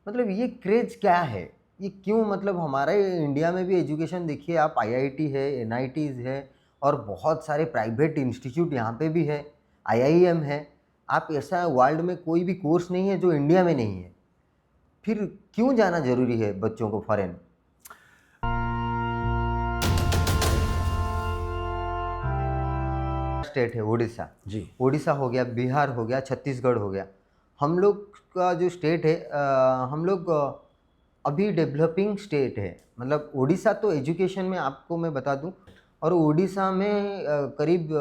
मतलब ये क्रेज क्या है, ये क्यों, मतलब हमारे इंडिया में भी एजुकेशन देखिए आप, आईआईटी है, एनआईटीज़ है, और बहुत सारे प्राइवेट इंस्टीट्यूट यहाँ पे भी है, आईआईएम है। आप ऐसा वर्ल्ड में कोई भी कोर्स नहीं है जो इंडिया में नहीं है, फिर क्यों जाना ज़रूरी है बच्चों को फॉरेन? स्टेट है उड़ीसा, जी। उड़ीसा हो गया, बिहार हो गया, छत्तीसगढ़ हो गया। हम लोग का जो स्टेट है, हम लोग अभी डेवलपिंग स्टेट है। मतलब उड़ीसा तो एजुकेशन में आपको मैं बता दूं, और उड़ीसा में करीब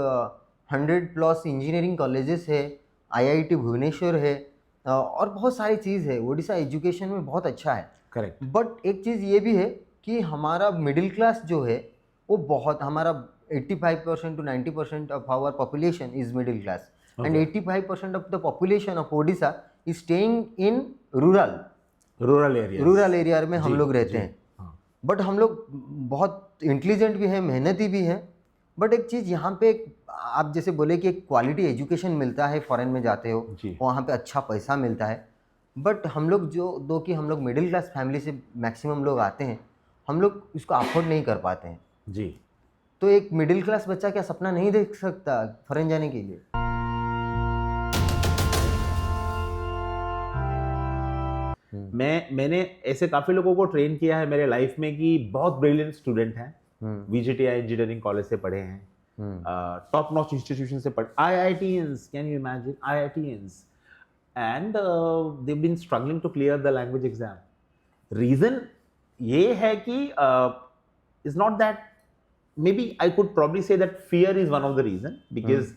100+ इंजीनियरिंग कॉलेजेस है, आईआईटी भुवनेश्वर है, और बहुत सारी चीज़ है। उड़ीसा एजुकेशन में बहुत अच्छा है। करेक्ट। बट एक चीज़ ये भी है कि हमारा मिडिल क्लास जो है वो बहुत, हमारा 85% to 90% of our population is middle class, and okay. 85% of the population of Odisha is staying in rural rural areas. Rural area में हम जी लोग रहते जी। हैं। हाँ। बट हम लोग बहुत इंटेलिजेंट भी हैं, मेहनती भी हैं। बट एक चीज़ यहाँ पे, आप जैसे बोले कि एक क्वालिटी एजुकेशन मिलता है, फॉरेन में जाते हो जी। वहाँ पे अच्छा पैसा मिलता है। बट हम लोग जो दो कि हम लोग मिडिल क्लास फैमिली से मैक्सिमम लोग आते हैं, हम लोग इसको अफोर्ड नहीं कर पाते हैं। जी। तो एक मिडिल क्लास बच्चा क्या सपना नहीं देख सकता फॉरेन जाने के लिए? मैंने ऐसे काफी लोगों को ट्रेन किया है मेरे लाइफ में कि बहुत ब्रिलियंट स्टूडेंट हैं, वीजीटीआई इंजीनियरिंग कॉलेज से पढ़े हैं, टॉप नॉच इंस्टीट्यूशन से पढ़े, IITians, can you imagine, IITians, and they been struggling to clear the language exam. Reason ये है कि is not that, maybe I could probably say that fear is one of the reason, because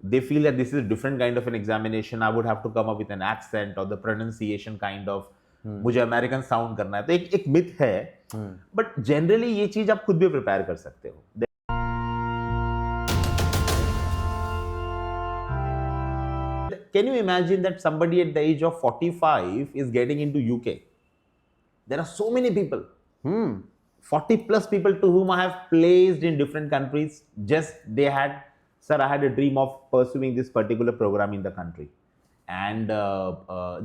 they feel that this is a different kind of an examination. I would have to come up with an accent or the pronunciation kind of, मुझे American sound करना है, तो एक myth है। But generally ये चीज आप खुद भी प्रिपेयर कर सकते हो। Can you imagine that somebody at the age of 45 is getting into UK? There are so many people, 40 plus people to whom I have placed in different countries. Just they had, sir, I had a dream of pursuing this particular program in the country, and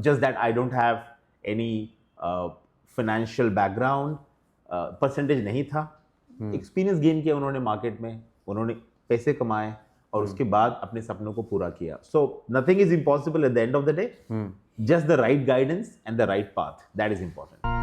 just that I don't have any financial background, percentage नहीं था, experience gain किया उन्होंने market में, उन्होंने पैसे कमाए और उसके बाद अपने सपनों को पूरा किया। So nothing is impossible at the end of the day, just the right guidance and the right path, that is important.